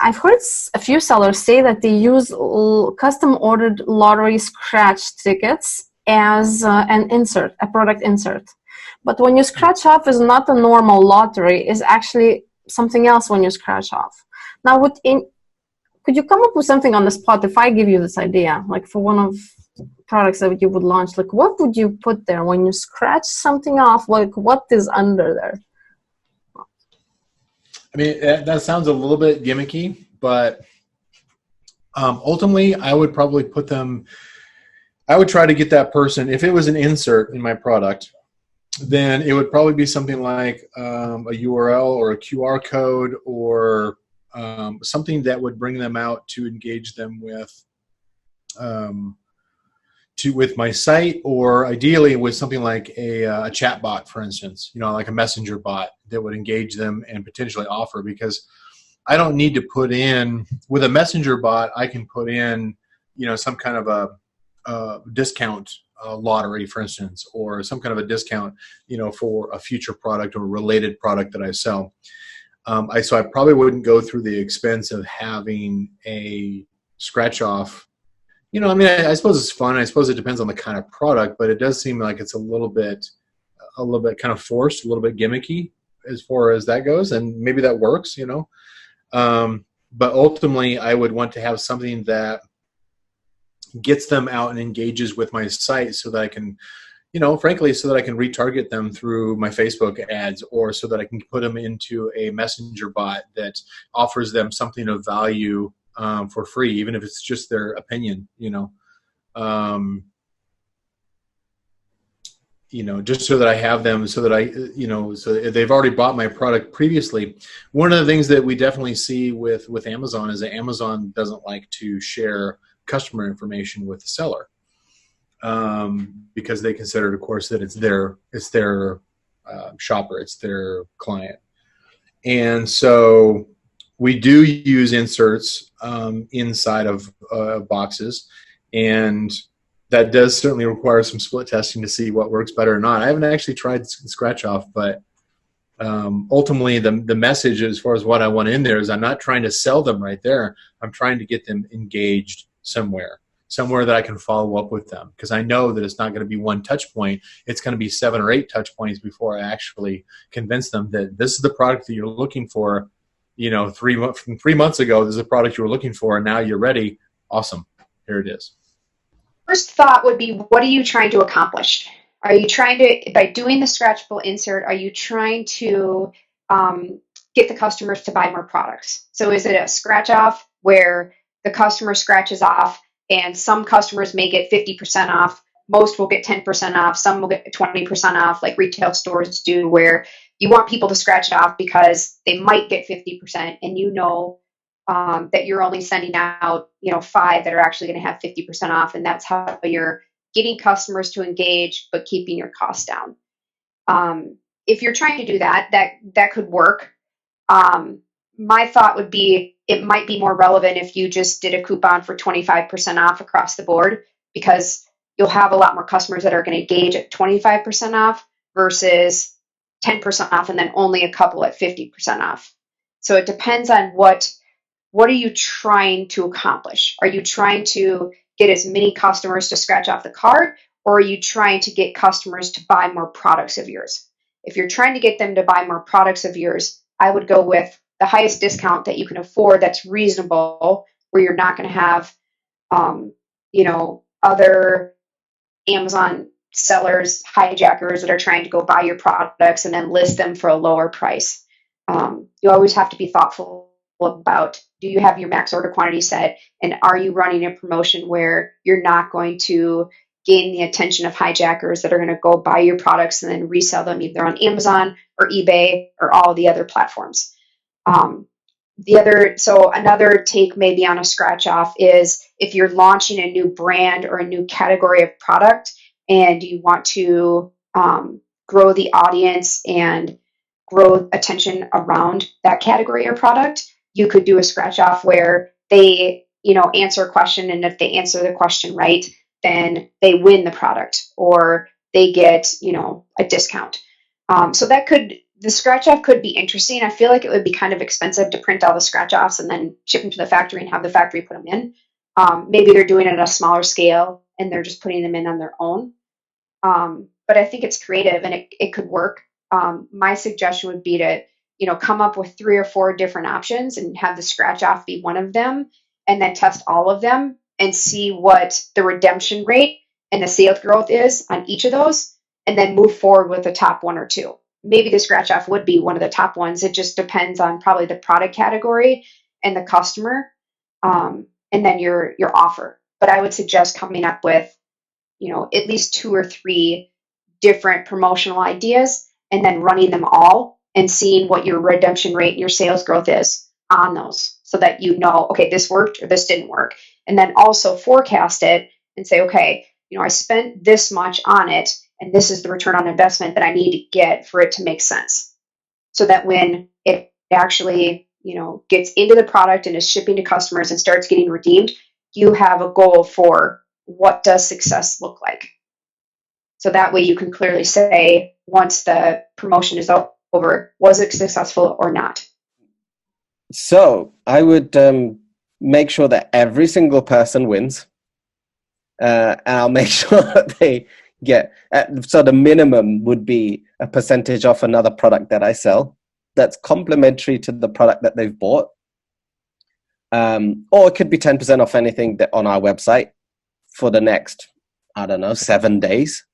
I've heard a few sellers say that they use custom ordered lottery scratch tickets as an insert, a product insert. But when you scratch off is not a normal lottery, is actually something else when you scratch off. Now, could you come up with something on the spot if I give you this idea, like for one of products that you would launch, like what would you put there when you scratch something off? Like what is under there? I mean, that sounds a little bit gimmicky, but ultimately I would probably put them, I would try to get that person, if it was an insert in my product, then it would probably be something like a URL or a QR code or something that would bring them out to engage them with with my site, or ideally with something like a chat bot, for instance, like a messenger bot that would engage them and potentially offer, because I don't need to put in, with a messenger bot, I can put in, some kind of a discount lottery, for instance, or some kind of a discount, for a future product or related product that I sell. So I probably wouldn't go through the expense of having a scratch off. I mean, I suppose it's fun. I suppose it depends on the kind of product, but it does seem like it's a little bit kind of forced, a little bit gimmicky as far as that goes. And maybe that works, but ultimately I would want to have something that gets them out and engages with my site so that I can, frankly, so that I can retarget them through my Facebook ads, or so that I can put them into a messenger bot that offers them something of value for free, even if it's just their opinion, just so that I have them, so that I, so if they've already bought my product previously. One of the things that we definitely see with Amazon is that Amazon doesn't like to share customer information with the seller, because they consider, of course, that it's their shopper, it's their client. And so we do use inserts inside of boxes, and that does certainly require some split testing to see what works better or not. I haven't actually tried scratch off, but ultimately the message as far as what I want in there is I'm not trying to sell them right there. I'm trying to get them engaged somewhere that I can follow up with them, because I know that it's not going to be one touch point. It's going to be 7 or 8 touch points before I actually convince them that this is the product that you're looking for. 3 months ago, this is a product you were looking for, and now you're ready. Awesome. Here it is. First thought would be, what are you trying to accomplish? Are you trying to, by doing the scratchable insert, are you trying to get the customers to buy more products? So is it a scratch off where the customer scratches off and some customers may get 50% off, most will get 10% off, some will get 20% off, like retail stores do, where you want people to scratch it off because they might get 50%, and that you're only sending out 5 that are actually going to have 50% off, and that's how you're getting customers to engage but keeping your costs down. If you're trying to do that could work. My thought would be, it might be more relevant if you just did a coupon for 25% off across the board, because you'll have a lot more customers that are going to engage at 25% off versus 10% off and then only a couple at 50% off. So it depends on what are you trying to accomplish? Are you trying to get as many customers to scratch off the card, or are you trying to get customers to buy more products of yours? If you're trying to get them to buy more products of yours, I would go with the highest discount that you can afford that's reasonable, where you're not going to have, other Amazon sellers, hijackers that are trying to go buy your products and then list them for a lower price. You always have to be thoughtful about, do you have your max order quantity set, and are you running a promotion where you're not going to gain the attention of hijackers that are going to go buy your products and then resell them either on Amazon or eBay or all the other platforms. Another take maybe on a scratch off is, if you're launching a new brand or a new category of product and you want to grow the audience and grow attention around that category or product, you could do a scratch off where they, answer a question, and if they answer the question right, then they win the product or they get, a discount. So that could the scratch off could be interesting. I feel like it would be kind of expensive to print all the scratch offs and then ship them to the factory and have the factory put them in. Maybe they're doing it at a smaller scale and they're just putting them in on their own. But I think it's creative and it could work. My suggestion would be to, come up with 3 or 4 different options and have the scratch off be one of them, and then test all of them and see what the redemption rate and the sales growth is on each of those, and then move forward with the top 1 or 2. Maybe the scratch off would be one of the top ones. It just depends on probably the product category and the customer, and then your offer. But I would suggest coming up with, at least 2 or 3 different promotional ideas and then running them all and seeing what your redemption rate and your sales growth is on those, so that okay, this worked or this didn't work. And then also forecast it and say, okay, I spent this much on it and this is the return on investment that I need to get for it to make sense. So that when it actually, gets into the product and is shipping to customers and starts getting redeemed, you have a goal for what does success look like. So that way you can clearly say, once the promotion is over, was it successful or not? So I would make sure that every single person wins. And I'll make sure that they get, so the minimum would be a percentage off another product that I sell that's complementary to the product that they've bought. Or it could be 10% off anything that on our website for the next, 7 days,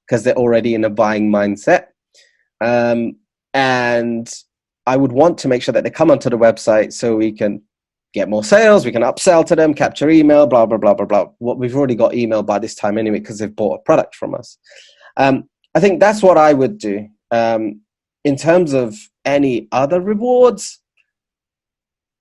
because they're already in a buying mindset. And I would want to make sure that they come onto the website so we can get more sales, we can upsell to them, capture email, blah, blah, blah, blah, blah. We've already got email by this time anyway, because they've bought a product from us. I think that's what I would do. In terms of any other rewards,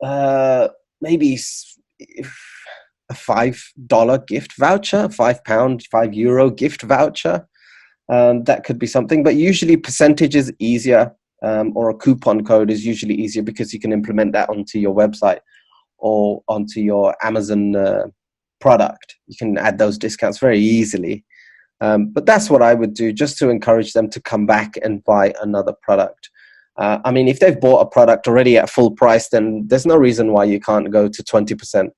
maybe a $5 gift voucher, £5, €5 gift voucher. That could be something, but usually percentage is easier, or a coupon code is usually easier because you can implement that onto your website or onto your Amazon product. You can add those discounts very easily. But that's what I would do, just to encourage them to come back and buy another product. If they've bought a product already at full price, then there's no reason why you can't go to 20%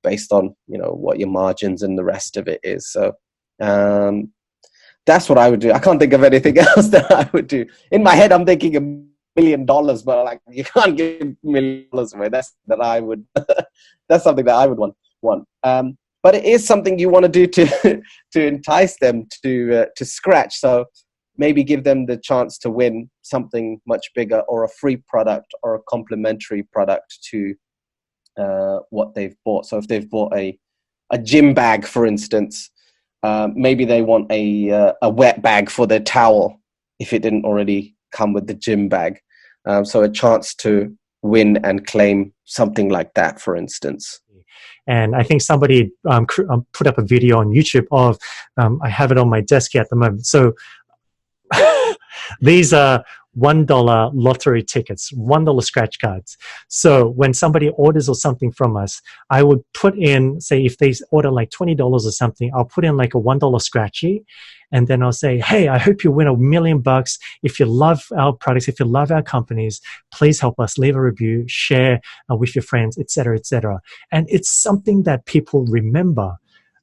based on, what your margins and the rest of it is. So that's what I would do. I can't think of anything else that I would do. In my head, I'm thinking $1 million, but you can't give $1 million away. That's something that I would want. But it is something you want to do to entice them to scratch. So maybe give them the chance to win something much bigger, or a free product, or a complimentary product to what they've bought. So if they've bought a gym bag, for instance, maybe they want a wet bag for their towel if it didn't already come with the gym bag. So a chance to win and claim something like that, for instance. And I think somebody put up a video on YouTube of, I have it on my desk here at the moment. So these are $1 lottery tickets, $1 scratch cards. So when somebody orders or something from us, I would put in, say, if they order like $20 or something, I'll put in like a $1 scratchy. And then I'll say, hey, I hope you win $1 million. If you love our products, if you love our companies, please help us, leave a review, share with your friends, etc., etc. And it's something that people remember.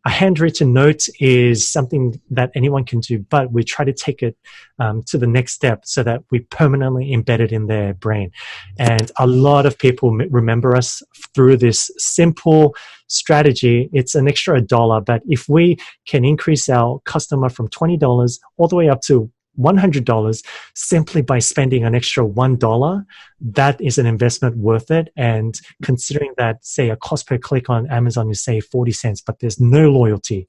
A handwritten note is something that anyone can do, but we try to take it to the next step so that we permanently embed it in their brain. And a lot of people remember us through this simple strategy. It's an extra $1, but if we can increase our customer from $20 all the way up to $100 simply by spending an extra $1, that is an investment worth it. And considering that, say, a cost per click on Amazon is, say, 40 cents, but there's no loyalty.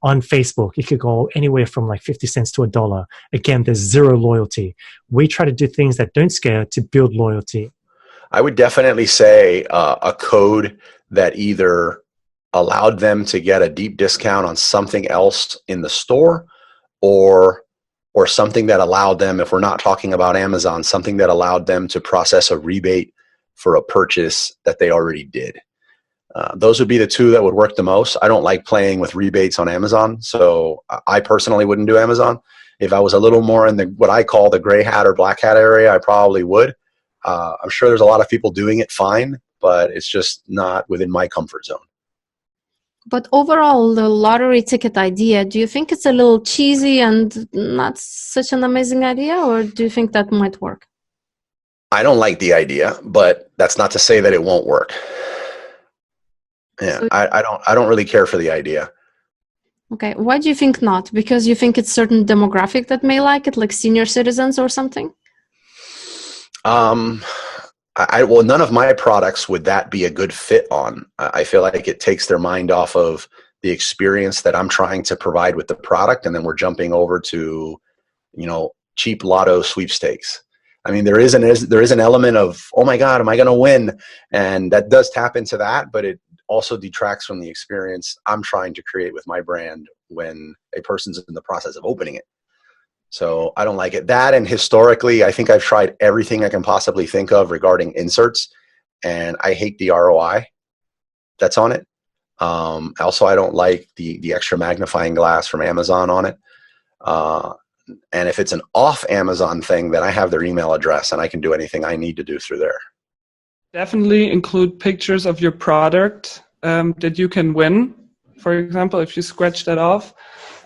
On Facebook, it could go anywhere from like 50 cents to $1. Again, there's zero loyalty. We try to do things that don't scare to build loyalty. I would definitely say a code that either allowed them to get a deep discount on something else in the store, or something that allowed them, if we're not talking about Amazon, something that allowed them to process a rebate for a purchase that they already did. Those would be the two that would work the most. I don't like playing with rebates on Amazon, so I personally wouldn't do Amazon. If I was a little more in the what I call the gray hat or black hat area, I probably would. I'm sure there's a lot of people doing it fine, but it's just not within my comfort zone. But overall, the lottery ticket idea, do you think it's a little cheesy and not such an amazing idea, or do you think that might work? I don't like the idea, but that's not to say that it won't work. Yeah, So, I don't really care for the idea. okay, why do you think not? Because you think it's certain demographic that may like it, like senior citizens or something? Well, none of my products would that be a good fit on. I feel like it takes their mind off of the experience that I'm trying to provide with the product, and then we're jumping over to, cheap lotto sweepstakes. I mean, there is an element of, oh my God, am I going to win? And that does tap into that, but it also detracts from the experience I'm trying to create with my brand when a person's in the process of opening it. So I don't like it. That, and historically, I think I've tried everything I can possibly think of regarding inserts, and I hate the ROI that's on it. Also, I don't like the extra magnifying glass from Amazon on it. And if it's an off Amazon thing, then I have their email address and I can do anything I need to do through there. Definitely include pictures of your product that you can win, for example, if you scratch that off.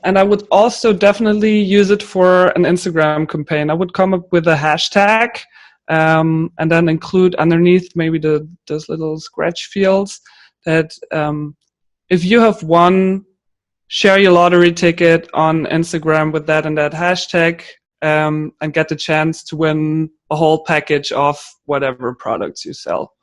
And I would also definitely use it for an Instagram campaign. I would come up with a hashtag and then include underneath maybe those little scratch fields that if you have won, share your lottery ticket on Instagram with that and that hashtag and get the chance to win a whole package of whatever products you sell.